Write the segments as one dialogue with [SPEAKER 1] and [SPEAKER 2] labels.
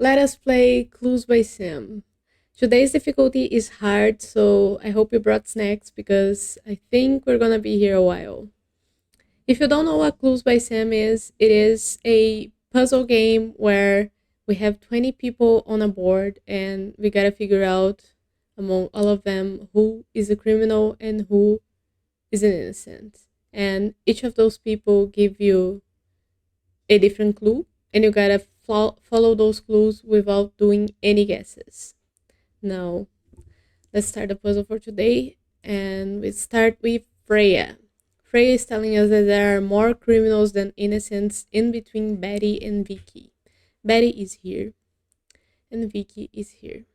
[SPEAKER 1] Let us play Clues by Sam. Today's difficulty is hard, so I hope you brought snacks because I think we're gonna be here a while. If you don't know what Clues by Sam is, it is a puzzle game where we have 20 people on a board and we gotta figure out among all of them who is a criminal and who is an innocent. And each of those people give you a different clue, and you gotta follow those clues without doing any guesses. Now, let's start the puzzle for today, and we start with Freya. Freya is telling us that there are more criminals than innocents in between Betty and Vicky. Betty is here, and Vicky is here.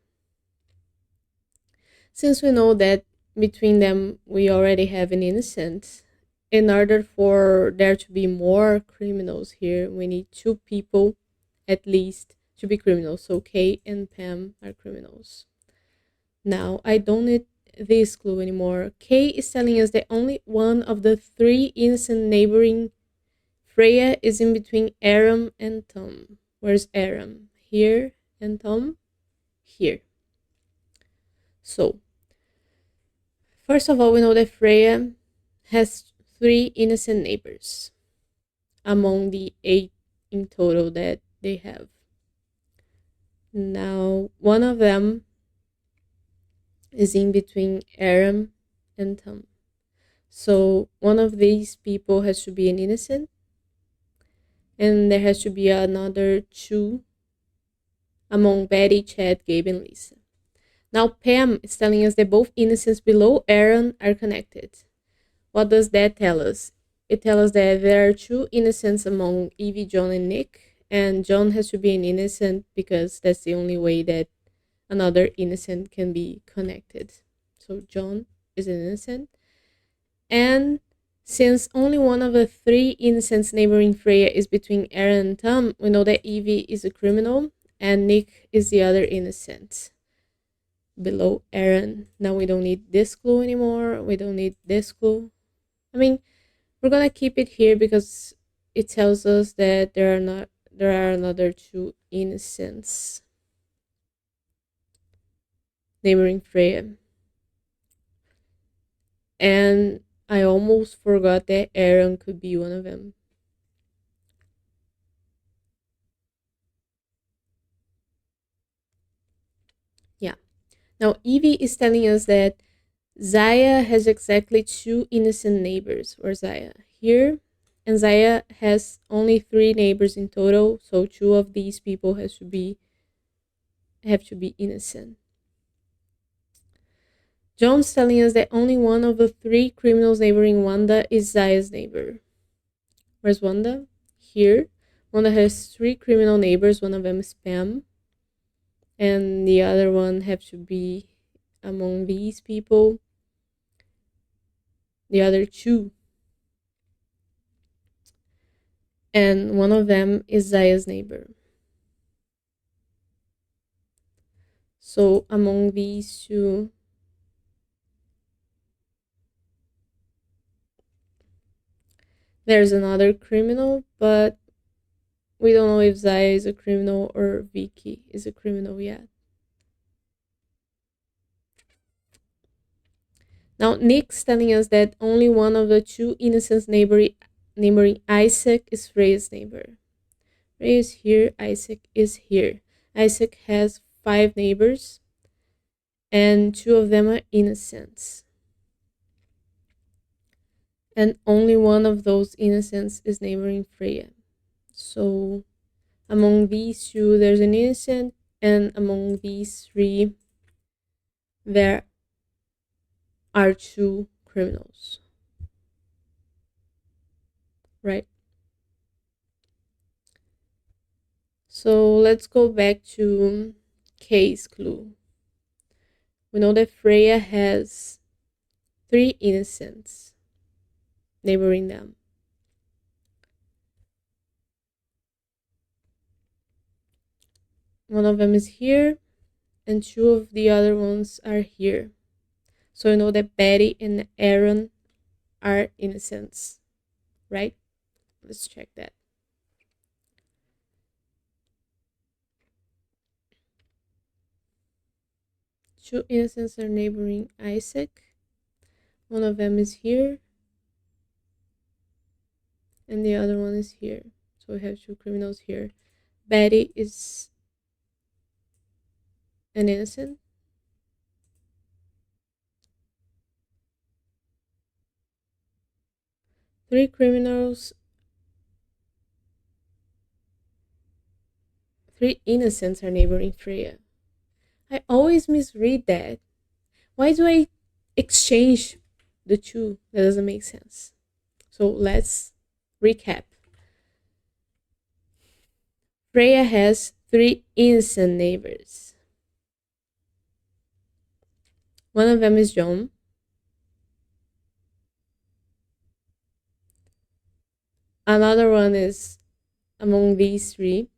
[SPEAKER 1] Since we know that between them we already have an innocent, in order for there to be more criminals here, we need two people at least to be criminals. So Kay and Pam are criminals. Now, I don't need this clue anymore. Kay is telling us that only one of the three innocent neighboring Freya is in between Aram and Tom. Where's Aram? Here, and Tom? Here. So, first of all, we know that Freya has three innocent neighbors among the 8 in total that they have. Now, one of them is in between Aram and Tom. So one of these people has to be an innocent, and there has to be another two among Betty, Chad, Gabe, and Lisa. Now Pam is telling us that both innocents below Aaron are connected. What does that tell us? It tells us that there are two innocents among Evie, John, and Nick, and John has to be an innocent because that's the only way that another innocent can be connected. So John is an innocent. And since only one of the three innocents neighboring Freya is between Aaron and Tom, we know that Evie is a criminal and Nick is the other innocent below Aaron. Now we don't need this clue anymore. We don't need this clue. I mean, we're gonna keep it here because it tells us that there are another two innocents neighboring Freya. And I almost forgot that Aaron could be one of them. Yeah. Now, Evie is telling us that Zaya has exactly two innocent neighbors. Or Zaya? Here. And Zaya has only three neighbors in total, so two of these people have to be innocent. John's telling us that only one of the three criminals neighboring Wanda is Zaya's neighbor. Where's Wanda? Here. Wanda has three criminal neighbors. One of them is Pam, and the other one have to be among these people. The other two, and one of them is Zaya's neighbor. So among these two, there's another criminal, but we don't know if Zaya is a criminal or Vicky is a criminal yet. Now, Nick's telling us that only one of the two innocents neighboring Isaac is Freya's neighbor. Freya is here, Isaac is here. Isaac has 5 neighbors, and 2 of them are innocents. And only one of those innocents is neighboring Freya. So, among these two, there's an innocent, and among these 3, there are 2 criminals. Right? So, let's go back to Kay's clue. We know that Freya has 3 innocents neighboring them. One of them is here, and 2 of the other ones are here. So we know that Betty and Aaron are innocents, right? Let's check that. two innocents are neighboring Isaac. One of them is here, and the other one is here. So we have two criminals here. Betty is an innocent. Three criminals, three innocents are neighboring Freya. I always misread that. Why do I exchange the two? That doesn't make sense. So let's recap. Freya has three innocent neighbors. One of them is John. Another one is among these three.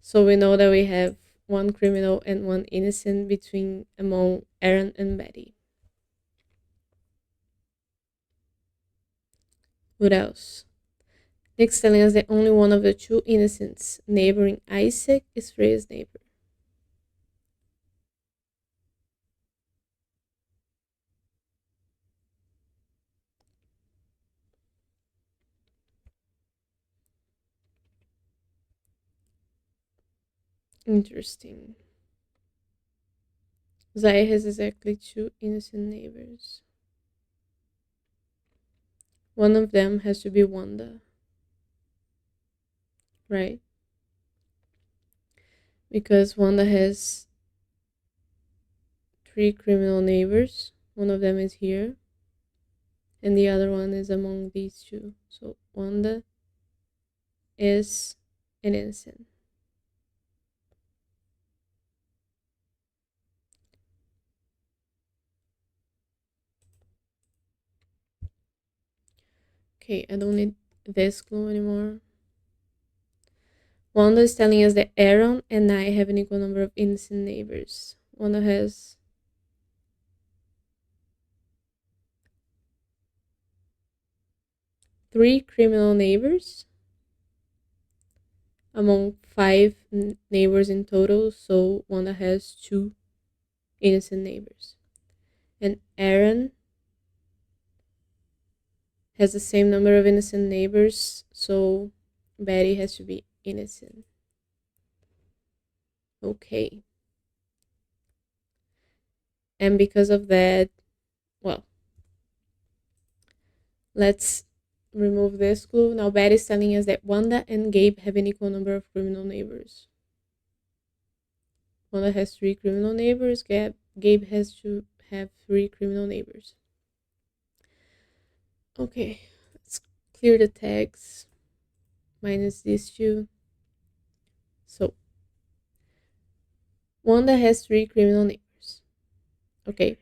[SPEAKER 1] So we know that we have one criminal and one innocent between among Aaron and Betty. What else? Nick's telling us that only one of the two innocents neighboring Isaac is Freya's neighbor. Interesting. Zaya has exactly two innocent neighbors. One of them has to be Wanda. Right? Because Wanda has three criminal neighbors. One of them is here, and the other one is among these two. So Wanda is an innocent. Okay, I don't need this clue anymore. Wanda is telling us that Aaron and I have an equal number of innocent neighbors. Wanda has three criminal neighbors among five neighbors in total, so Wanda has two innocent neighbors. And Aaron has the same number of innocent neighbors, so Betty has to be innocent. Okay. And because of that, well, let's remove this clue. Now Betty's telling us that Wanda and Gabe have an equal number of criminal neighbors. Wanda has three criminal neighbors. Gabe has to have three criminal neighbors. Okay, let's clear the tags. Minus these two. So Wanda has three criminal neighbors. Okay.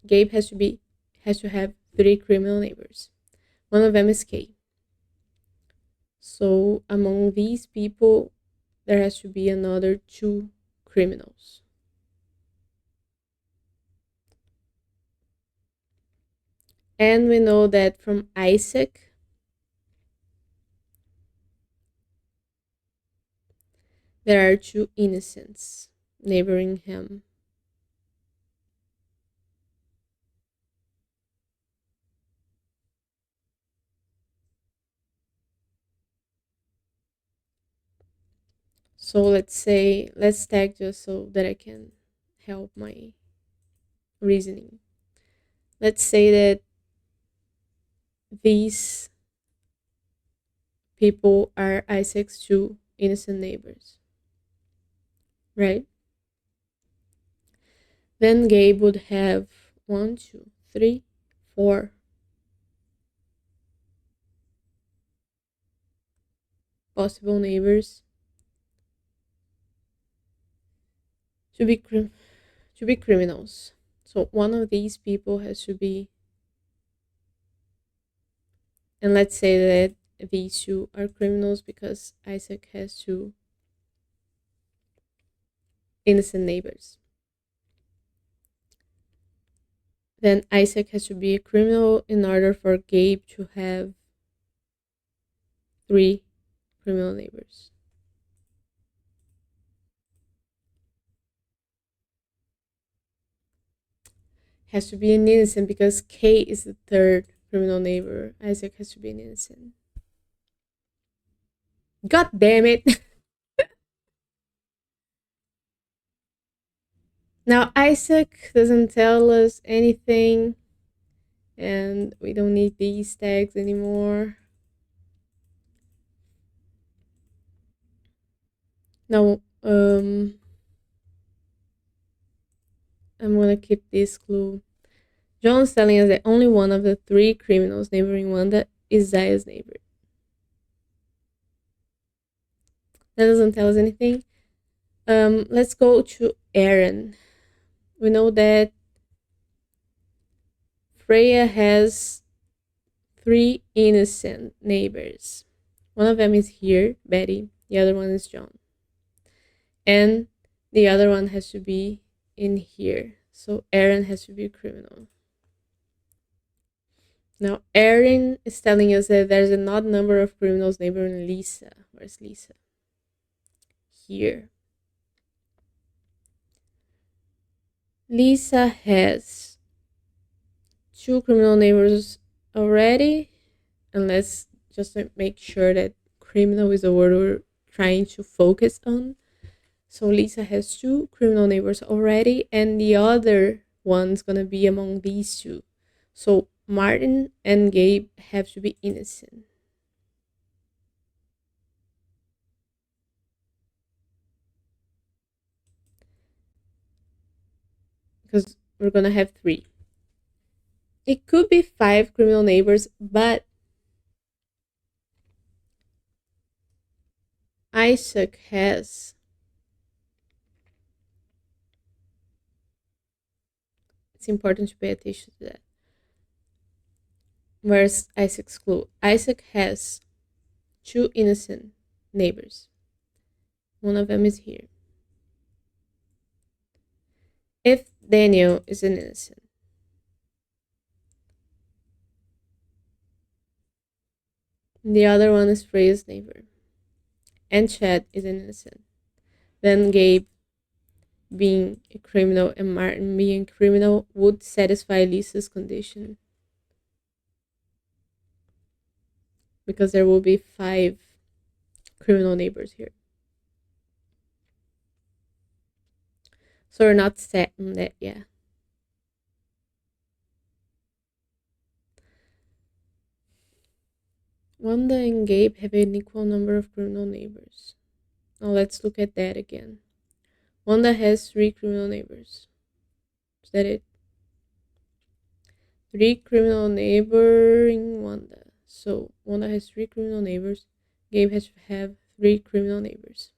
[SPEAKER 1] Gabe has to have three criminal neighbors. One of them is Kay. So among these people, there has to be another two criminals. And we know that from Isaac, there are two innocents neighboring him. So let's tag just so that I can help my reasoning. Let's say that these people are Isaac's two innocent neighbors, right? Then Gabe would have one, two, three, four possible neighbors to be criminals. So one of these people has to be, and let's say that these two are criminals because Isaac has two innocent neighbors. Then Isaac has to be a criminal in order for Gabe to have three criminal neighbors. has to be an innocent because K is the third criminal neighbor. Isaac has to be an innocent. God damn it. Now, Isaac doesn't tell us anything, and we don't need these tags anymore. Now, I'm gonna keep this clue. John's telling us that only one of the three criminals neighboring Wanda is Zaya's neighbor. That doesn't tell us anything. Let's go to Aaron. We know that Freya has three innocent neighbors. One of them is here, Betty. The other one is John. And the other one has to be in here. So Aaron has to be a criminal. Now, Aaron is telling us that there's an odd number of criminals neighboring Lisa. Where's Lisa? Here. Lisa has two criminal neighbors already. And let's just make sure that criminal is the word we're trying to focus on. So Lisa has two criminal neighbors already, and the other one's gonna be among these two. So Martin and Gabe have to be innocent. Because we're gonna have three. It could be five criminal neighbors, but Isaac has it's important to pay attention to that. Where's Isaac's clue? Isaac has two innocent neighbors. One of them is here. If Daniel is an innocent, the other one is Freya's neighbor, and Chad is an innocent, then Gabe being a criminal and Martin being a criminal would satisfy Lisa's condition. Because there will be five criminal neighbors here. So we're not set on that yet. Wanda and Gabe have an equal number of criminal neighbors. Now let's look at that again. Wanda has three criminal neighbors. Is that it? Three criminal neighboring Wanda. So Wanda has three criminal neighbors. Gabe has to have three criminal neighbors.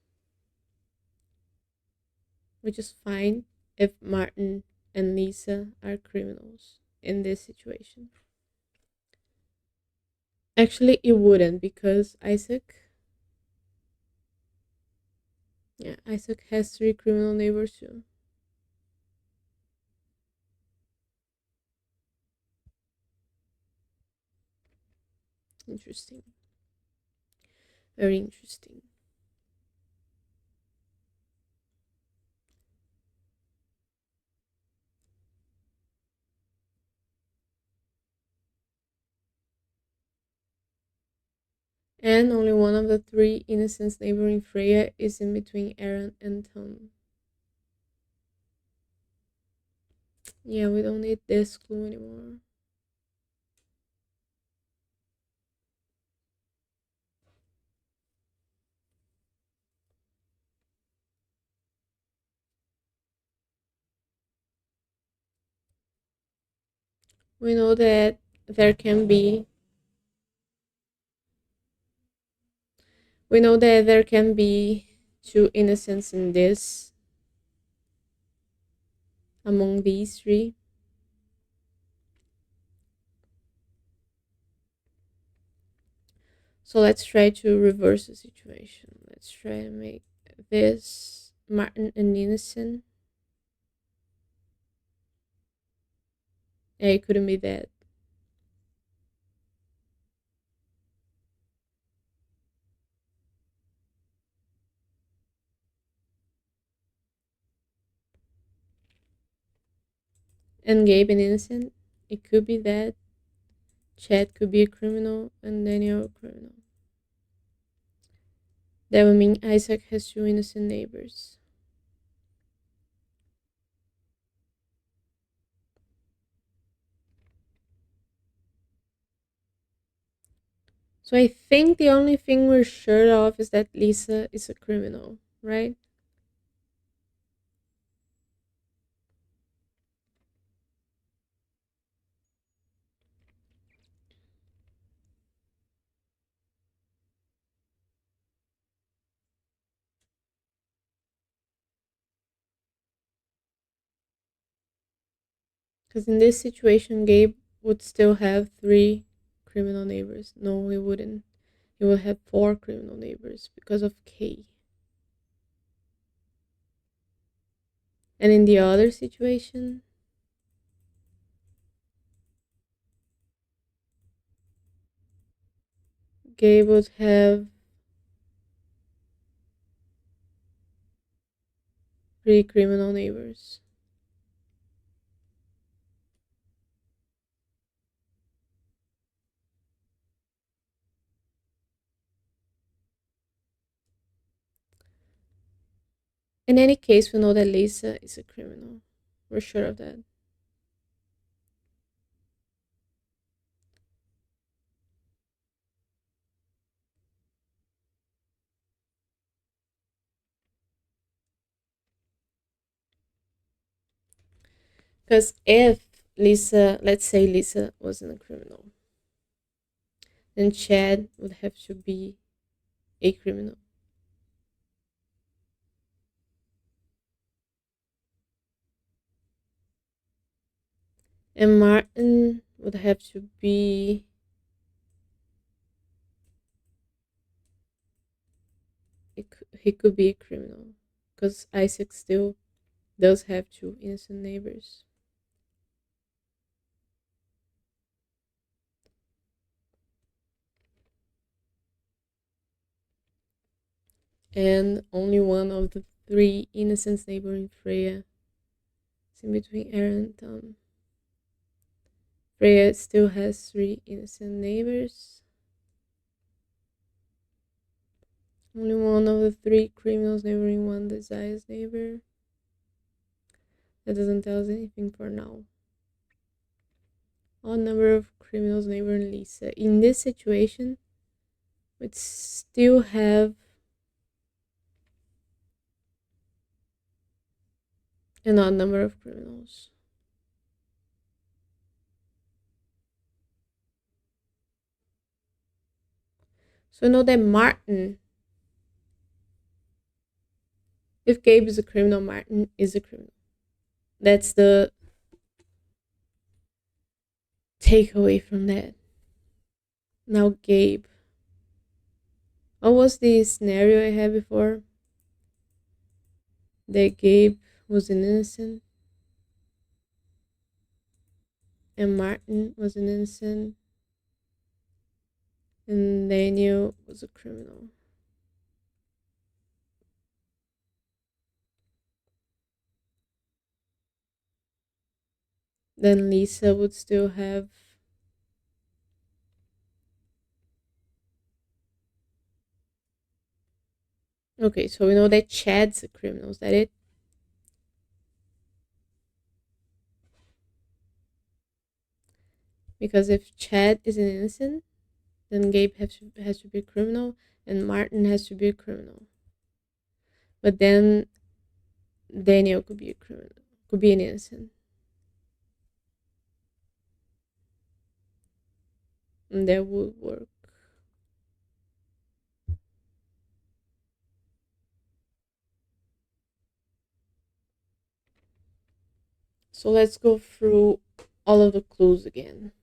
[SPEAKER 1] Which is fine if Martin and Lisa are criminals in this situation. Actually, it wouldn't because Isaac has three criminal neighbors too. Interesting. Very interesting. And only one of the three innocents neighboring Freya is in between Aaron and Tom. Yeah, we don't need this clue anymore. We know that there can be two innocents in this among these three. So let's try to reverse the situation. Let's try to make this Martin an innocent. Yeah, it couldn't be that. and Gabe an innocent. It could be that Chad could be a criminal and Daniel a criminal. That would mean Isaac has two innocent neighbors. So I think the only thing we're sure of is that Lisa is a criminal, right? Because in this situation, Gabe would still have three criminal neighbors. No, he wouldn't. He would have four criminal neighbors because of Kay. And in the other situation, Gabe would have three criminal neighbors. In any case, we know that Lisa is a criminal. We're sure of that. Because if Lisa, let's say Lisa wasn't a criminal, then Chad would have to be a criminal. And Martin would have to be he could be a criminal because Isaac still does have two innocent neighbors. And only one of the three innocent neighboring Freya is in between Aaron and Tom. Freya still has three innocent neighbors. Only one of the three criminals neighboring one desires neighbor. That doesn't tell us anything for now. Odd number of criminals neighboring Lisa. In this situation, we still have an odd number of criminals. So know that Martin, if Gabe is a criminal, Martin is a criminal. That's the takeaway from that. Now, Gabe. What was the scenario I had before? That Gabe was an innocent and Martin was an innocent and Daniel was a criminal. Then Lisa would still have okay, so we know that Chad's a criminal, is that it? Because if Chad is an innocent, then Gabe has to be a criminal and Martin has to be a criminal. But then Daniel could be a criminal, could be an innocent. And that would work. So let's go through all of the clues again.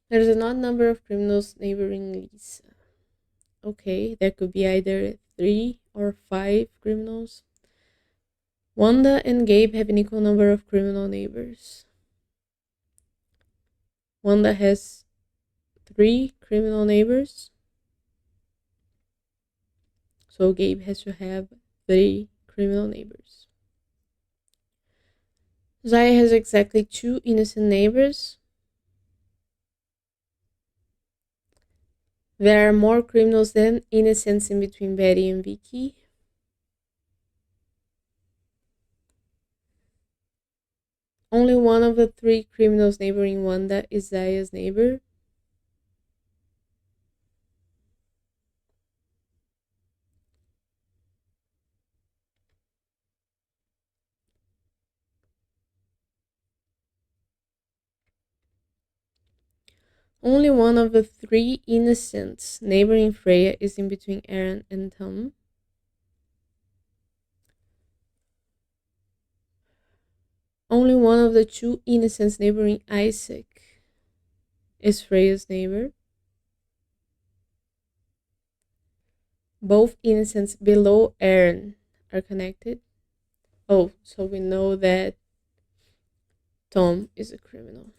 [SPEAKER 1] There's an odd number of criminals neighboring Lisa. Okay, there could be either 3 or 5 criminals. Wanda and Gabe have an equal number of criminal neighbors. Wanda has 3 criminal neighbors. So Gabe has to have 3 criminal neighbors. Zaya has exactly 2 innocent neighbors. There are more criminals than innocents in between Betty and Vicky. Only one of the 3 criminals neighboring Wanda is Zaya's neighbor. Only one of the 3 innocents neighboring Freya is in between Aaron and Tom. Only one of the 2 innocents neighboring Isaac is Freya's neighbor. Both innocents below Aaron are connected. Oh, so we know that Tom is a criminal.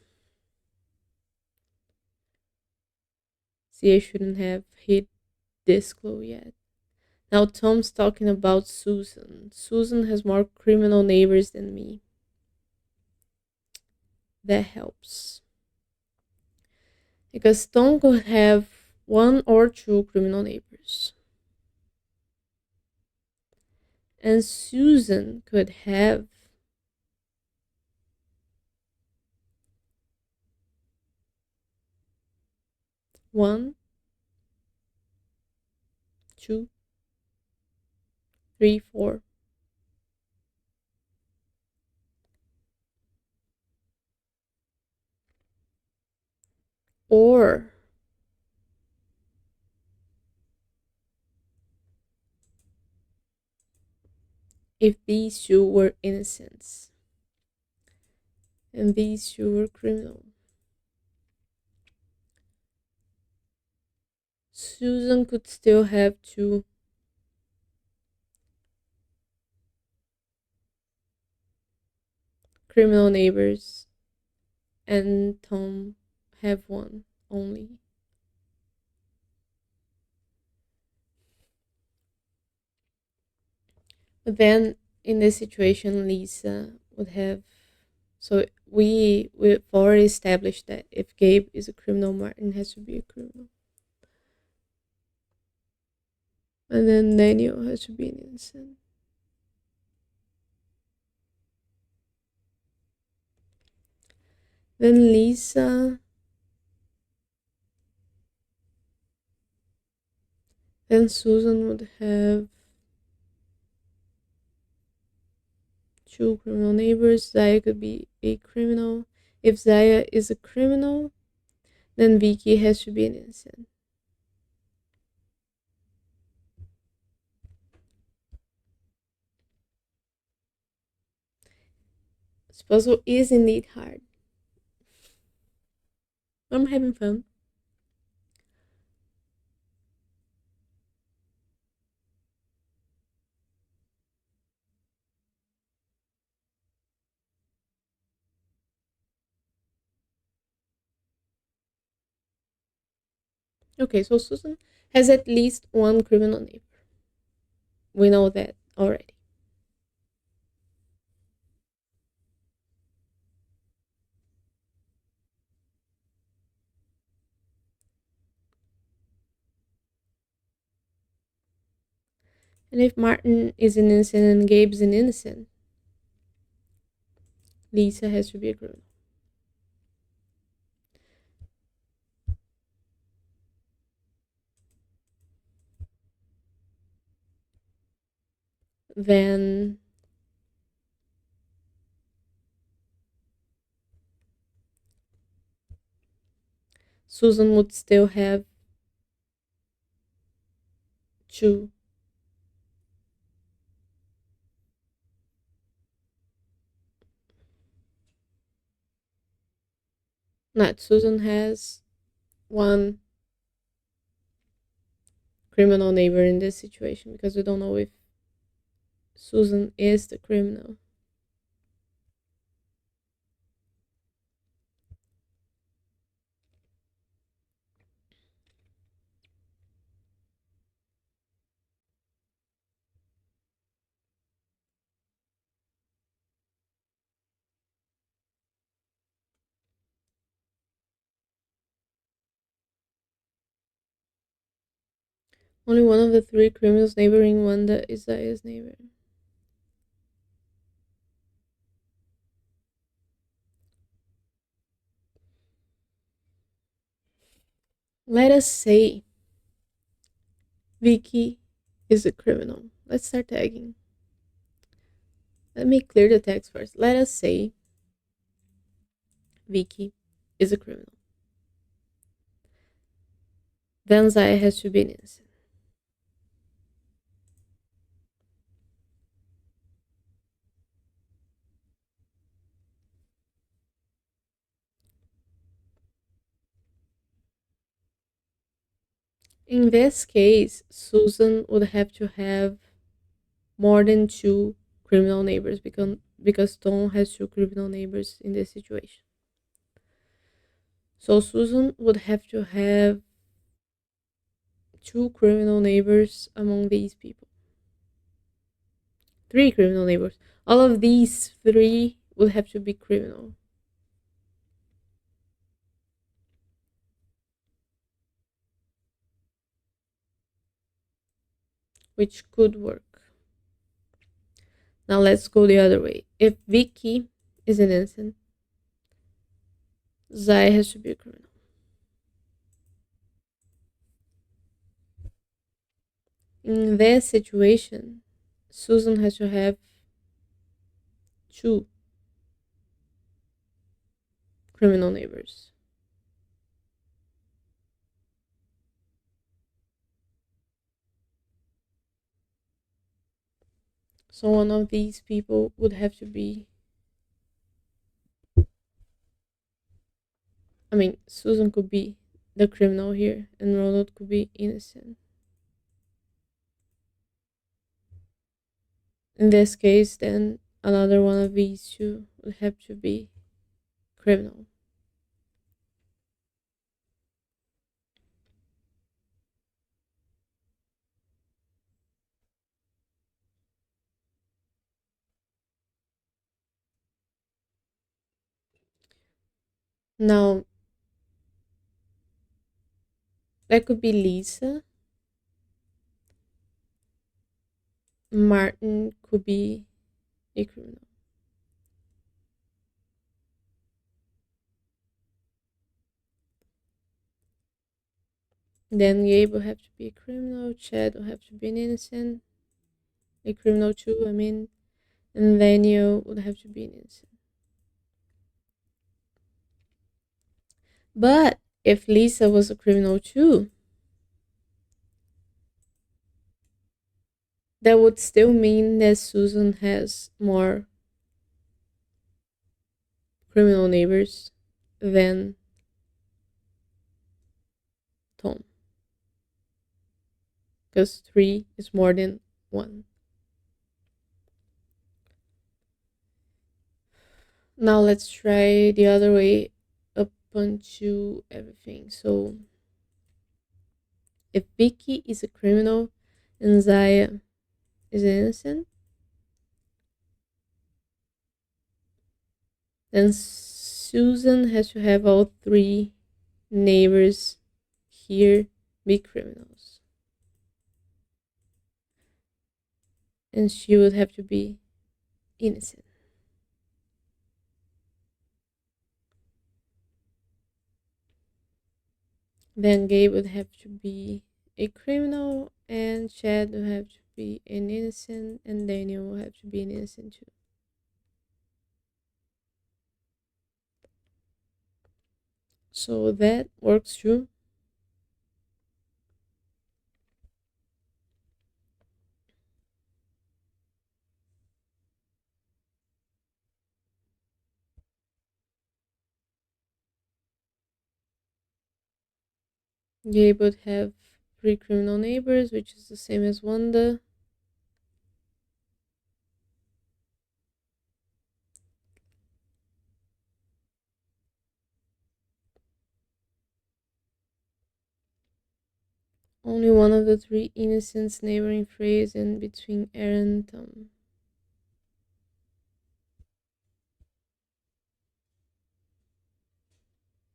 [SPEAKER 1] See, I shouldn't have hit this clue yet. Now Tom's talking about Susan. Susan has more criminal neighbors than me. That helps. Because Tom could have 1 or 2 criminal neighbors. And Susan could have one, two, three, four. Or if these 2 were innocents and these 2 were criminal, Susan could still have 2 criminal neighbors and Tom have 1 only. But then in this situation, Lisa would have. So we've already established that if Gabe is a criminal, Martin has to be a criminal, and then Daniel has to be an innocent. Then Lisa. Then Susan would have 2 criminal neighbors. Zaya could be a criminal. If Zaya is a criminal, then Vicky has to be an innocent. This puzzle is indeed hard. I'm having fun. Okay, so Susan has at least 1 criminal neighbor. We know that already. And if Martin is an innocent and Gabe's an innocent, Lisa has to be a criminal. Then Susan would still have 2. Not Susan has 1 criminal neighbor in this situation because we don't know if Susan is the criminal. Only one of the three criminals neighboring Wanda is Zaya's neighbor. Let us say Vicky is a criminal. Let's start tagging. Let me clear the text first. Let us say Vicky is a criminal. Then Zaya has to be innocent. In this case, Susan would have to have more than two criminal neighbors because Tom has two criminal neighbors in this situation. So Susan would have to have two criminal neighbors among these people. Three criminal neighbors. All of these three would have to be criminal. Which could work. Now let's go the other way. If Vicky is an innocent, Zaya has to be a criminal. In this situation, Susan has to have two criminal neighbors. So one of these people would have to be. I mean, Susan could be the criminal here, and Ronald could be innocent. In this case, then another one of these two would have to be criminal. Now, that could be Lisa. Martin could be a criminal. Then Gabe will have to be a criminal. Chad will have to be an innocent. A criminal too, I mean. And Daniel would have to be an innocent. But if Lisa was a criminal too, that would still mean that Susan has more criminal neighbors than Tom. Because three is more than one. Now let's try the other way up onto everything. So if Vicky is a criminal and Zaya is innocent, then Susan has to have all three neighbors here be criminals. And she would have to be innocent. Then Gabe would have to be a criminal, and Chad would have to be an innocent, and Daniel would have to be an innocent too. So that works too. Gabe would have three criminal neighbors, which is the same as Wanda. Only one of the three innocents neighboring phrase in between Aaron and Tom.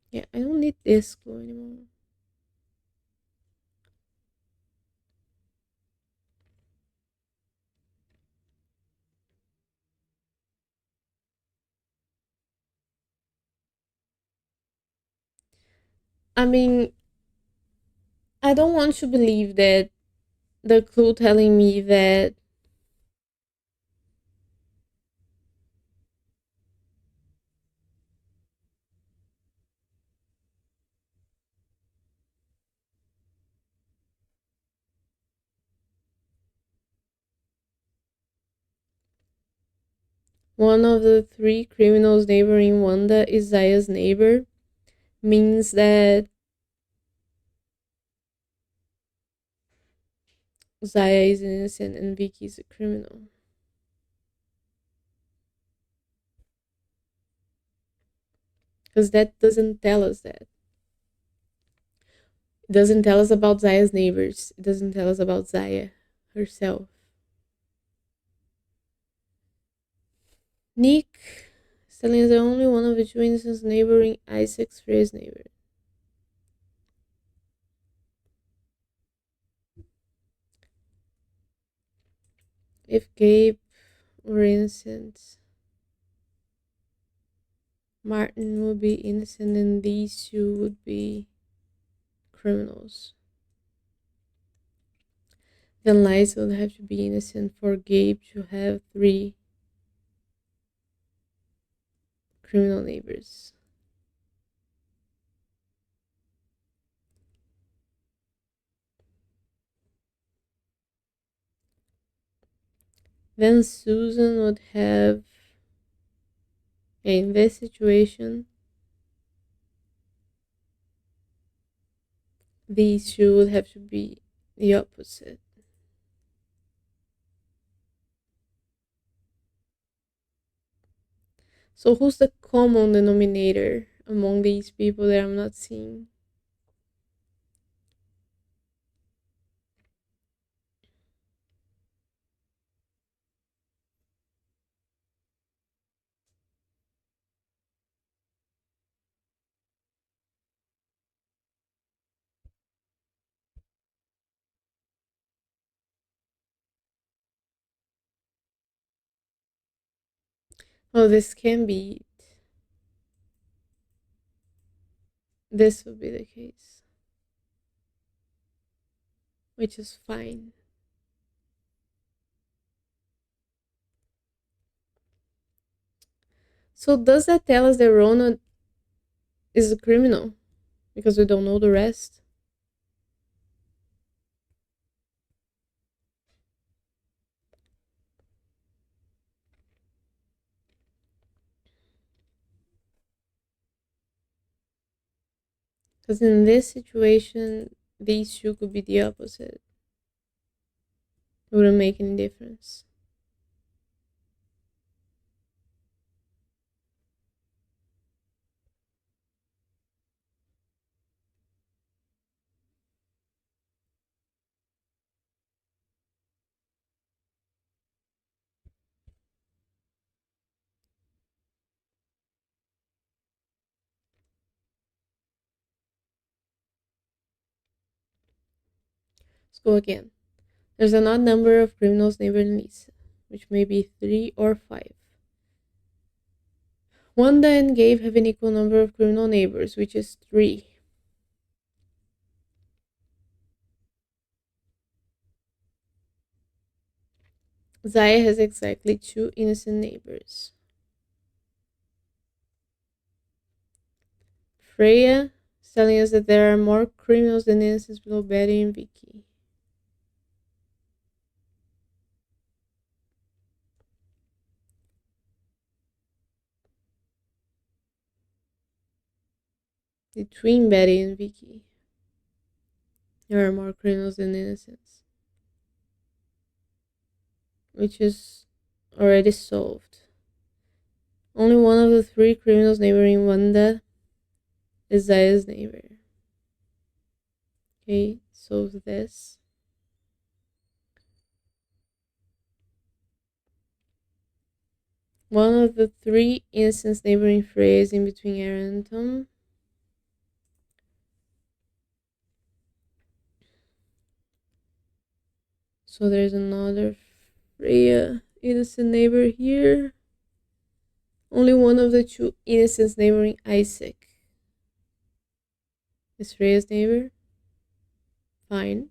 [SPEAKER 1] Yeah, I don't need this clue anymore. I mean, I don't want to believe that the clue telling me that one of the three criminals neighboring Wanda is Zaya's neighbor means that Zaya is innocent and Vicky is a criminal. Because that doesn't tell us that. It doesn't tell us about Zaya's neighbors. It doesn't tell us about Zaya herself. Nick Stelling is the only one of the two innocents neighboring Isaac's Freya's neighbor. If Gabe were innocent, Martin would be innocent and these two would be criminals. Then Liza would have to be innocent for Gabe to have three criminal neighbors. Then Susan would have, in this situation, these two would have to be the opposite. So who's the common denominator among these people that I'm not seeing? Oh, this can be it. This would be the case. Which is fine. So does that tell us that Rona is a criminal? Because we don't know the rest? Because in this situation, these two could be the opposite. It wouldn't make any difference. Let's go again. There's an odd number of criminals neighboring Lisa, which may be 3 or 5. Wanda and Gabe have an equal number of criminal neighbors, which is 3. Zaya has exactly 2 innocent neighbors. Freya is telling us that there are more criminals than innocents below Betty and Vicky. Between Betty and Vicky, there are more criminals than innocents, which is already solved. Only one of the 3 criminals neighboring Wanda is Zaya's neighbor. Okay, solve this. One of the 3 innocents neighboring Freya is in between Aaron and Tom. So there's another Freya innocent neighbor here. Only one of the 2 innocents neighboring Isaac. Is Freya's neighbor? Fine.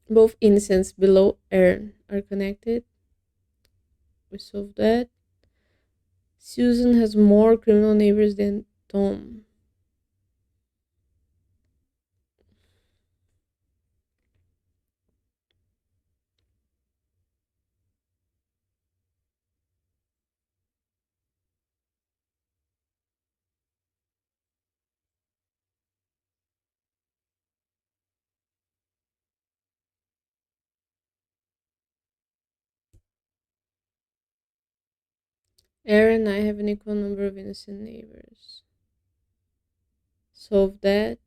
[SPEAKER 1] Both innocents below Aaron are connected. We solved that. Susan has more criminal neighbors than Tom. Aaron and I have an equal number of innocent neighbors. Solve that.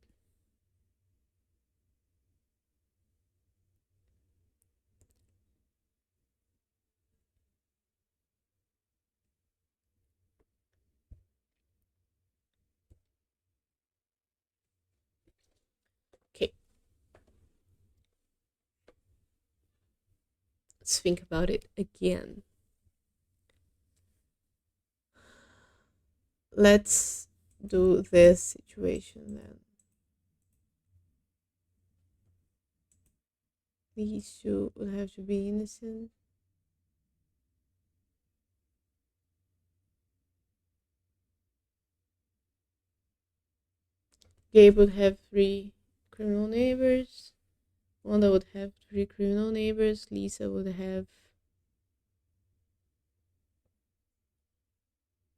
[SPEAKER 1] Okay, let's think about it again. Let's do this situation then. These two would have to be innocent. Gabe would have three criminal neighbors. Wanda would have three criminal neighbors. Lisa would have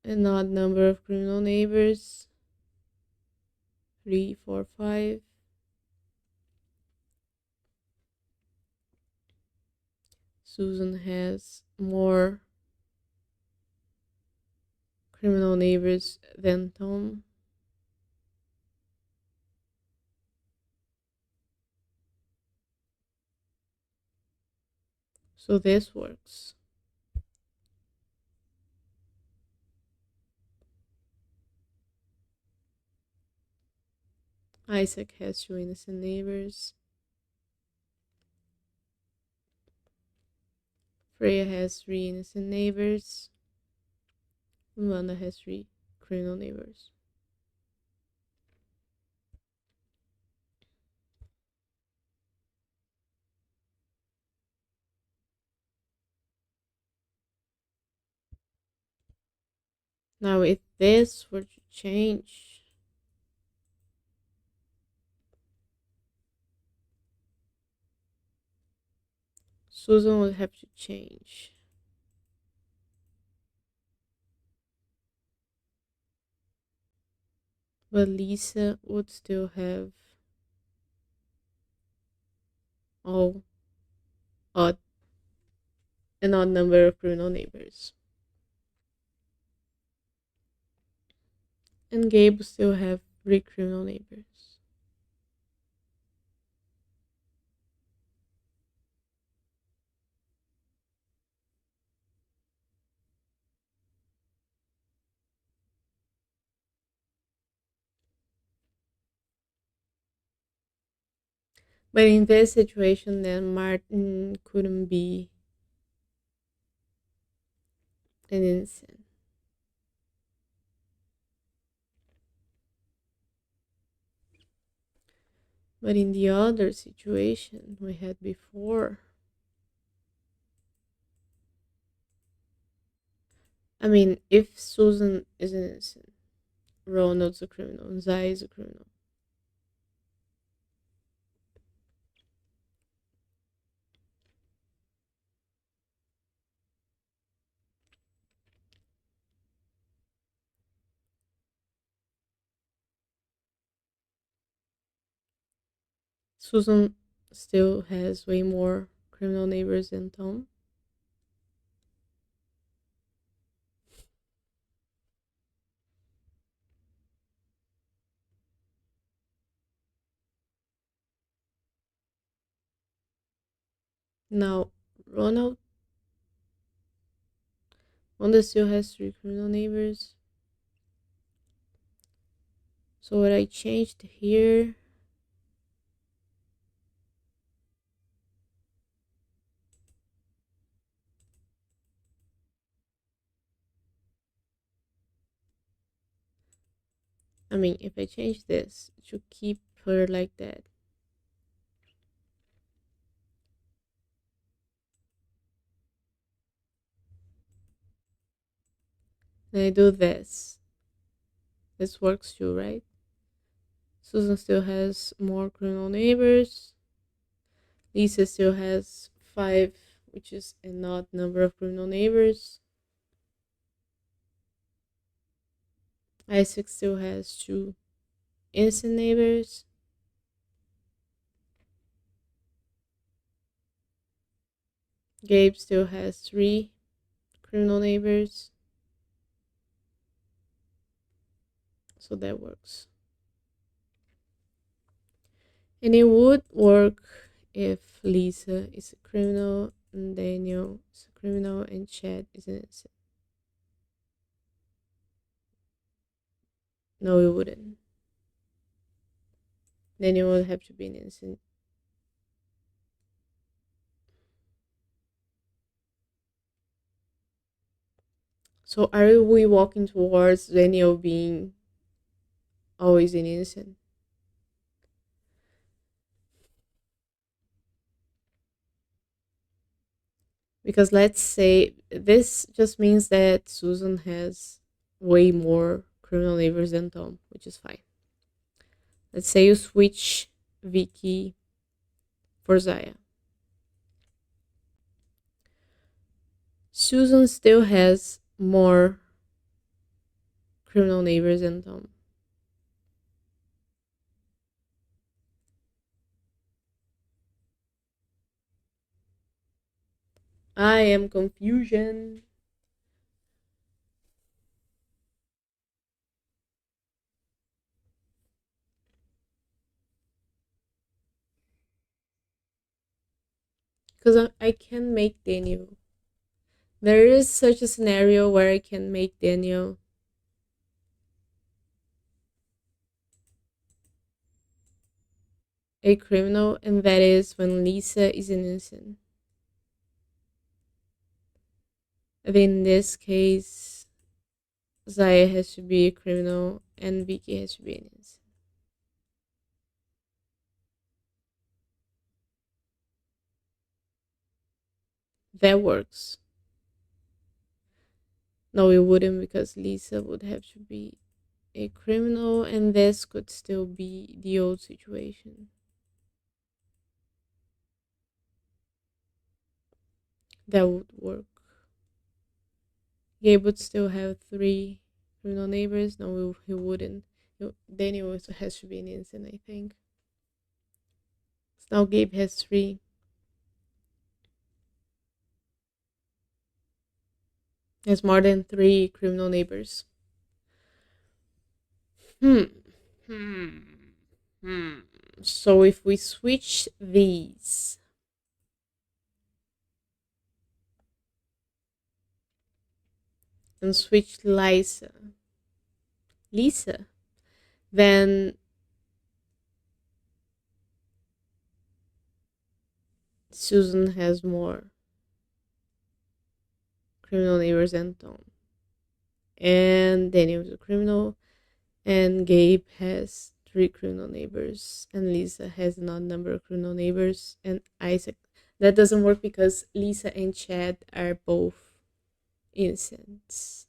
[SPEAKER 1] an odd number of criminal neighbors. 3, 4, 5. Susan has more criminal neighbors than Tom. So this works. Isaac has two innocent neighbors. Freya has three innocent neighbors. Wanda has three criminal neighbors. Now, if this were to change, Susan would have to change. But Lisa would still have all odd an odd number of criminal neighbors. And Gabe would still have three criminal neighbors. But in this situation, then Martin couldn't be an innocent. But in the other situation we had before, I mean, if Susan is innocent, Ronald's a criminal, and Zai is a criminal. Susan still has way more criminal neighbors than Tom. Now, Ronald Wanda still has three criminal neighbors. So what I changed here, I mean, if I change this to keep her like that, and I do this works too, right? Susan still has more criminal neighbors. Lisa still has five, which is an odd number of criminal neighbors. Isaac still has two innocent neighbors. Gabe still has three criminal neighbors. So that works. And it would work if Lisa is a criminal and Daniel is a criminal and Chad is innocent. No, it wouldn't. Daniel would have to be innocent. So are we walking towards Daniel being always an innocent? Because let's say this just means that Susan has way more criminal neighbors than Tom, which is fine. Let's say you switch Vicky for Zaya. Susan still has more criminal neighbors than Tom. I am confusion. Because I can make Daniel. There is such a scenario where I can make Daniel a criminal, and that is when Lisa is innocent. In this case, Zaya has to be a criminal and Vicky has to be innocent. That works. No, it wouldn't because Lisa would have to be a criminal and this could still be the old situation. That would work. Gabe would still have three criminal neighbors. No, he wouldn't. Daniel also has to be an innocent, I think. So now Gabe has three. Has more than three criminal neighbors. Hmm. Hmm. Hmm. So if we switch these and switch Lisa, then Susan has more criminal neighbors than Tom. And Daniel's a criminal, and Gabe has three criminal neighbors, and Lisa has an odd number of criminal neighbors, and Isaac. That doesn't work because Lisa and Chad are both innocent.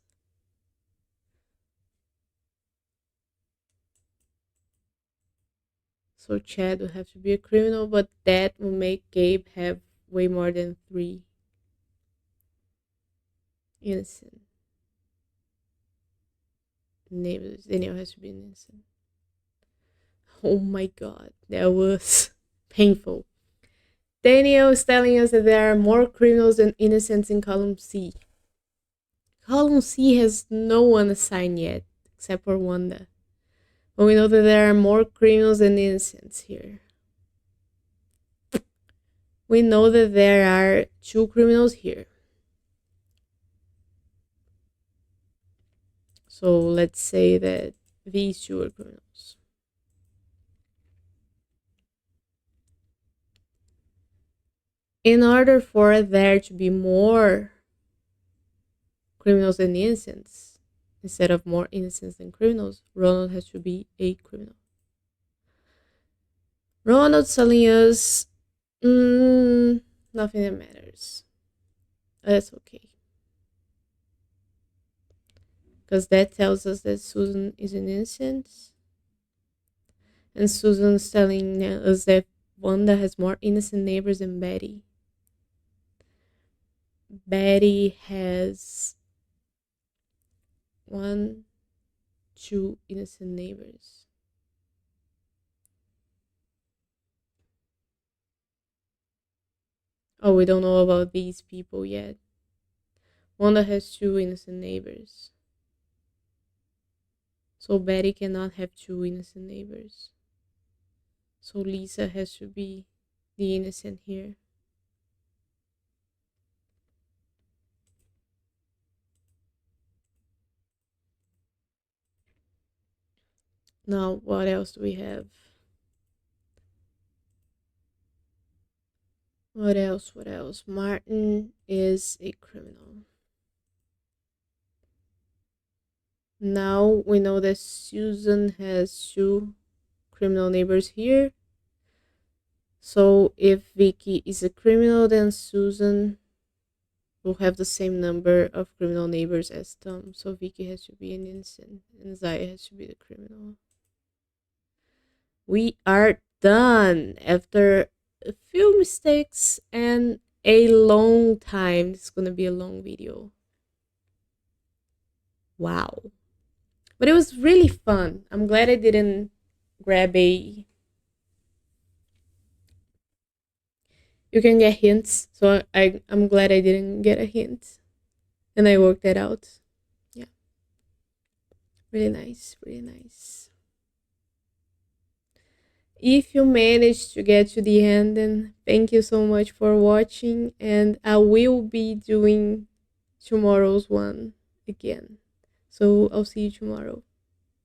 [SPEAKER 1] So Chad would have to be a criminal, but that will make Gabe have way more than three innocent neighbors. Daniel has to be innocent. Oh my god, that was painful. Daniel is telling us that there are more criminals than innocents in column C. Column C has no one assigned yet, except for Wanda. But we know that there are more criminals than innocents here. We know that there are two criminals here. So let's say that these two are criminals. In order for there to be more criminals than innocents, instead of more innocents than criminals, Ronald has to be a criminal. Ronald telling us nothing that matters. That's okay. Because that tells us that Susan is an innocent. And Susan's telling us that Wanda has more innocent neighbors than Betty. Betty has one, two innocent neighbors. Oh, we don't know about these people yet. Wanda has two innocent neighbors. So Betty cannot have two innocent neighbors. So Lisa has to be the innocent here. Now, what else do we have? What else? What else? Martin is a criminal. Now we know that Susan has two criminal neighbors here. So if Vicky is a criminal, then Susan will have the same number of criminal neighbors as Tom. So Vicky has to be an innocent and Zaya has to be the criminal. We are done after a few mistakes and a long time. It's gonna be a long video. Wow. But it was really fun. I'm glad I didn't grab a. You can get hints, so I'm glad I didn't get a hint. And I worked that out. Yeah. Really nice, really nice. If you managed to get to the end, then thank you so much for watching, and I will be doing tomorrow's one again. So I'll see you tomorrow.